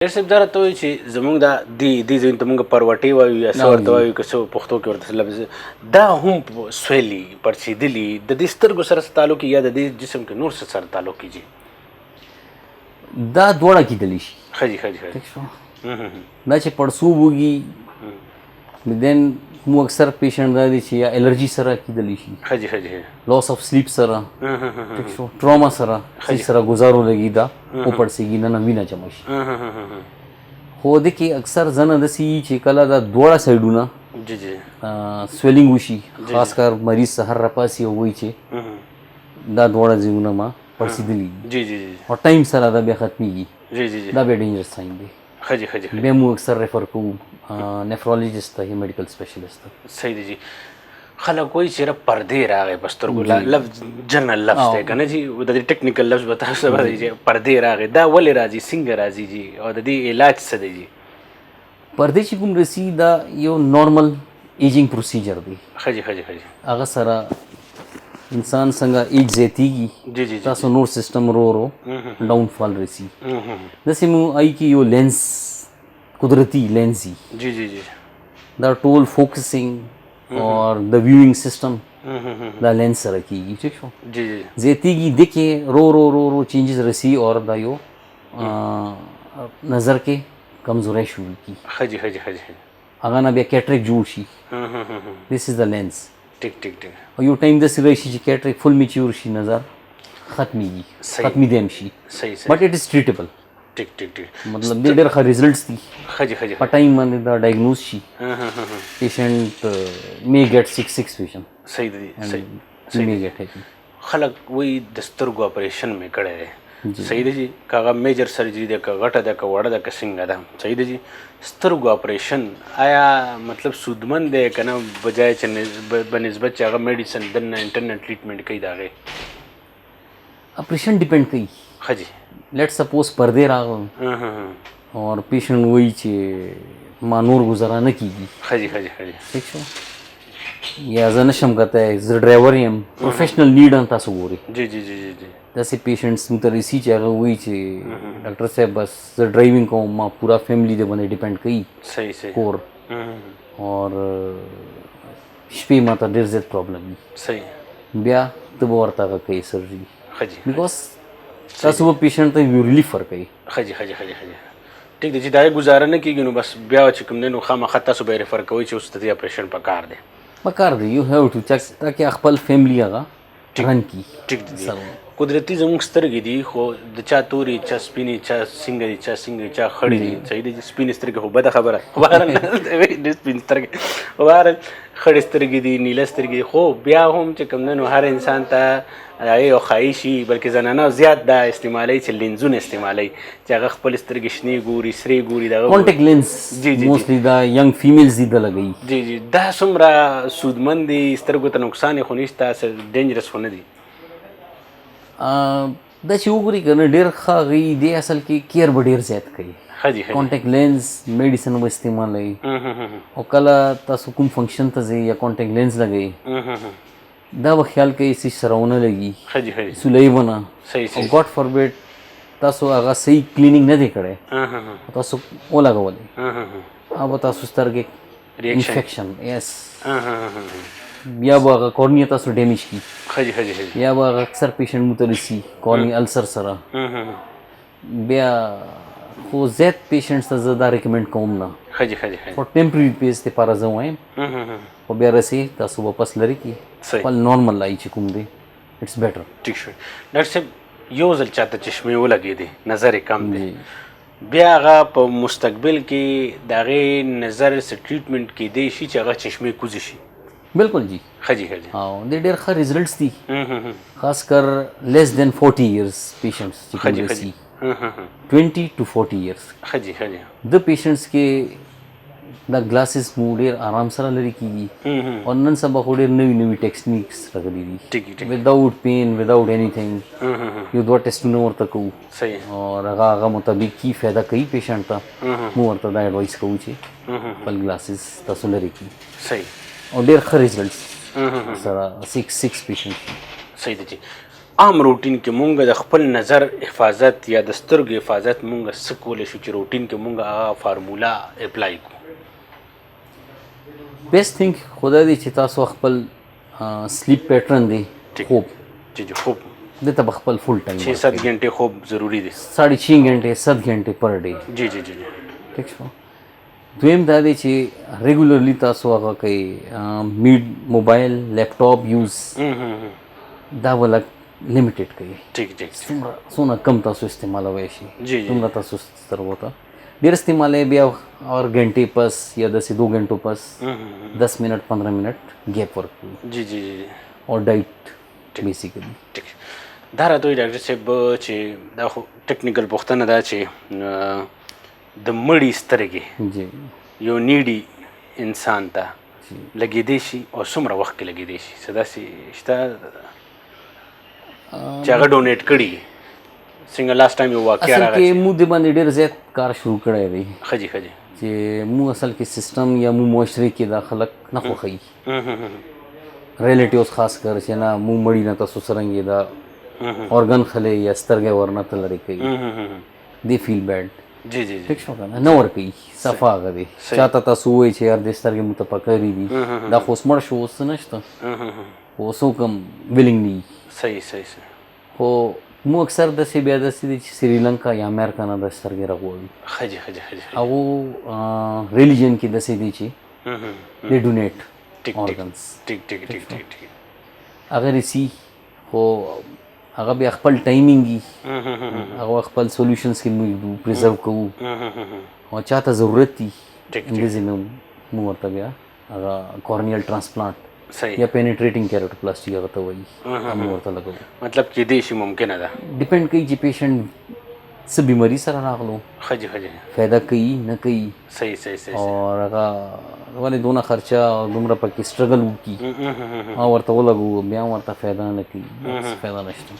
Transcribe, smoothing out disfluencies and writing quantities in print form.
ډېر صاحب دا راته وایي چې زموږ دا دې ځای ته موږ پروټې وایو یا څه ورته وایو که څه پښتو کې ورته لفظ دا هم سویلي پړسېدلي د دې سترګو سره څه تعلق یا د دې جسم کې نور څه سره تعلق کیږي؟ دا دواړه کیدلی شي. ښه جي ښه جي ٹھیک شو. دا چې پړسوب وږي دین مو اکثر پیشنټ دا دي چې یا الرجي سره کیدلی شي، ښه جي ښه جي لاس اف سلیپ سره، ٹھیک شو، ټراما سره سره گزارو لګي دا او پړسېږي نه وینه جمع شي. خو د کې اکثر زنه داسې چې کله دا دواړه سایډونه جی جی سویلینګ وشي، خاص کر مریض سحر راپاسي او وایي چې دا دواړه ځایونه ما پړسېدلي جی جی او ټایم سره دا بیا ختمېږي. جی جی دا بیا ډینجرس ساین دی. ښه جي ښه جي بیا موږ اکثر ریفر کوو نیفرولوژسټ ته یا میډیکل سپیشلیسټ ته. صحیح دی جی. خلک وایي چې پردې راغی په سترګو، لفظ جنرال لفظ دی که نه جي، د دې ټیکنیکل لفظ به تاسو به چې پردې راغی دا ولې راځي، څنګه راځي جي، او د دې علاج څه دی جي؟ پردې چې کوم رسي دا یو نارمل ایجینګ پروسیجر دی. ښه جي ښه جي ښه جي. هغه سره انسان څنګه ایج زیاتیږي جی جی تاسو نور سیستم ورو ډاون فال رسي. داسې مو آی کې یو لینس قدرتی لینس دی. جی جی جی دا ټول فوکسینګ اور د ویوینګ سیستم دا لینس سره کیږي. ٹھیک شو. جی جی زیاتیږي د کې رو رو رو رو چینجز رسی اور دا یو نظر کې کمزوري شروع کی. ښه جي ښه جي ښه جي. هغه نه بیا کیټریک جوړ شي. دیس از د لینس. ټیک ټیک ټیک. او یو ټایم داسې راشي چې کیټریک فل میچور شي، نظر ختمېږي، ختمېدی هم شي، صحیح صحیح. بٹ اٹ از ټریټیبل. ټیک ټیک ټیک. مطلب ډېر ډېر ښه ریزلټس دي. ښه جي ښه جي. په ټایم باندې دا ډایګنوز شي پیشنټ می ګیټ 6 ویژن. صحیح دی صحیح می ګیټ هی. خلک وایي د سترګو اپریشن مې کړی دی، صحیح دی جی، که هغه میجر سرجري ده که غټه ده که وړه ده که څنګه ده، صحیح دی جی. سترګو اپریشن آیا مطلب سودمند دی که نه، بجای چې بنسبت چې هغه میډیسن دننه انټرنل ټریټمنټ کوي د هغې؟ اپریشن ډیپینډ کوي. ښه جي. لیټ سپوز پردې راغلل اور پیشنټ وایي چې ما نور گزاره نه کیږي. ښه جي ښه جي ښه جي. ٹھیک شو. یا زه نشم کتی، زه ډرایور یم، پروفیشنل نیډ هم تاسو ګورئ. جی جی جی جی جی. داسې پیشنټس مو ته رسي چې هغه وایي چې ډاکټر صاحب بس زه ډرایوینګ کوم، ما پورا فیملی د باندې ډیپینډ کوي، صحیح صحیح کور اور شپې ما ته ډېر زیات پرابلم وي. صحیح. بیا ته به ورته هغه کوي سرجري، ښه جي. بیکاز تاسو به پیشنټ ته یو ریلیف ورکوي. ښه جي ښه جي ښه جي ښه جي. ټیک دی چې دا یې ګزاره نه کېږي نو بس بیا چې کوم دی نو خامخا تاسو به یې ریفر کوئ چې اوس د دې اپریشن پکار دی. پکار دی، یو هیو ټو چیک تاکي خپل فیملی هغه رن کی. ټیک دی. قدرتي زموږ سترګې دي، خو د چا تورې، چا سپینې، چا څنګه دي، چا څنګه، چا خړې دي، صحیح دی. سپینې سترګې خو بده خبره، سپین سترګې بهرحال خړې سترګې دي، نیله سترګې دي، خو بیا هم چې کوم دی نو هر انسان ته یو خواهشي بلکې زنانه زیات دا استعمالوي چې لینزونه استعمالوي چې هغه خپل سترګې شنې ګوري، سرې ګوري. دغه کانټیکټ لینز جی جی موستلی دا ینګ فیمیلز دي د لګوي. جی جی. دا څومره سودمند دي، سترګو ته نقصان یې خو نشته، څه ډینجرس خو نه دي؟ دا چې وګورئ که نه ډېر ښه هغوی دی اصل کې کیر به ډېر زیات کوي. ښه جي ښه جي. کانټیکټ لینز میډیسن به استعمالوي او کله تاسو کوم فنکشن ته ځئ یا کانټیکټ لینز لګوئ دا به خیال کوي چې سره ونه لګي، ښه جي ښه جي. سولۍ ونه، صحیح او صحیح. ګاډ فاربیډ تاسو هغه صحیح کلینینګ نه دی کړی، تاسو ولګولی هغه به تاسو سترګې انفیکشن یس بیا به هغه کورنیا تاسو ډیمیج کي. ښه جي ښه جي ښه جي. یا به هغه اکثر پیشنټ مو ته رسي کورنی السر سره. بیا خو زیات پیشنټس ته زه دا ریکمنډ کوم نه، ښه جي ښه جي ښه جي. فور ټیمپرري بیس دپاره زه وایم، خو بیا رسي تاسو واپس لرې کړي خپل نارمل لای چې کوم دی اټس بیټر. ټیک شو. ډاکټر صاحب یو ځل چاته چشمې ولګېدې، نظر یې کم دی، بیا هغه په مستقبل کې د هغې نظر څه ټریټمنټ کیدی شي چې هغه چشمې کوزې شي؟ بالکل جی. ښه جي ښه جي. او د ډېر ښه ریزلټس دي، خاص کر لیس دین 40 ایئرس پیشنټس چې کوم رسي 20 to 40 ایئرس. ښه جي ښه جي. د پیشنټس کې دا گلاسز مو ډېر آرام سره لرې کېږي او نن سبا خو ډېر نوي نوي ټیکنیکس راغلي دي. ټیک ټیک. وداؤټ پین وداؤټ انیثینګ یو دوه ټیسټونه ورته کوو. صحیح. اور هغه مطابق کی فایده کوي پیشنټ ته، مو ورته دا ایډوایس کوو چې خپل گلاسز تاسو لرې کړي. صحیح. او ډېر ښه ریزلټس سره 6 پیشنټ. صحیح دی جی. عام روټین کې مونږ د خپل نظر حفاظت یا د سترګو حفاظت مونږ څه کولی شو چې روټین کې مونږ هغه فارمولا اپلای کړو؟ بیسٹ تھنک خدا دی چې تاسو خپل سلیپ پیټرن دی خوب چې خوب دته خپل فل ټایم 6-7 घंटे خوب ضروری دی 6.5 घंटे 7 घंटे پر ډے جی جی جی ٹھیک شو دویم دا دی چې ریګولرلی تاسو هغه کوي میډ موبایل لیپټاپ یوز دا ولا लिमिटेड کوي ٹھیک ٹھیک څومره کم تاسو استعمالوي شي جی څومره تاسو سره وته ډیر استعمالې بیا اور घंटे پس یا 2 घंटों پس 10 منٹ 15 منट گیپ ورکړي جی جی جی اور ډایټ بیسیکلی ټیک دا راته ډاکټر صاحب چې دا خو ټیکنیکل پوښتنه ده چې د مړی سترګې جی یو نیډي انسان ته لګېدی شي او څومره وخت کې لګېدی شي څه داسې شته چې هغه ډونیټ کړي څنګه لاست ټایم یو واقعه اصل راغی کې مو د باندې ډیر زیات کار شروع کړی دی خجي خجي چې مو اصل کې سیستم یا مو معاشري کې دا خلک نه خوښي ریلیټیوز خاص کر چې نه مو مړی نه تاسو سرنګي دا اورګن خلې یا سترګې ورنه تل لري کوي دی فیل بیډ جی جی ټیک شو کنه نو ور کوي صفا غدي چاته تاسو وای چې یار د سترګې متفکرې دي دا خو سمړ شو وس نشته خو سو کم ویلینګلی صحیح صحیح صحیح خو مو اکثر د سی بیا د سې سریلانکا یا امریکا نه د سترګې راغوي خجي خجي خجي او ریلیجن کې د سې دي چې دې ډونیټ ټیک اورګنز ټیک ټیک ټیک ټیک ټیک اگر اسی خو هغه بیا خپل ټایمینګي هغه خپل سولوشنز کې مو پریزرو کوو او چاته ضرورت دي انګلیزي مو ورته بیا هغه کورنیل ترانسپلانت صحیح یا پینیټریټینګ کیراتوپلاسټي هغه ته وایي مو ورته لګو مطلب کې دې شي ممکنه ده ډیپند کوي چې پیشنټ څه بیماری سره راغلو خجي خجي فایده کوي نه کوي صحیح صحیح صحیح اور هغه ولې دونه خرچه او دومره پکې سټرګل وکړي او ورته ولګو بیا ورته فایده نه کوي فایده نشته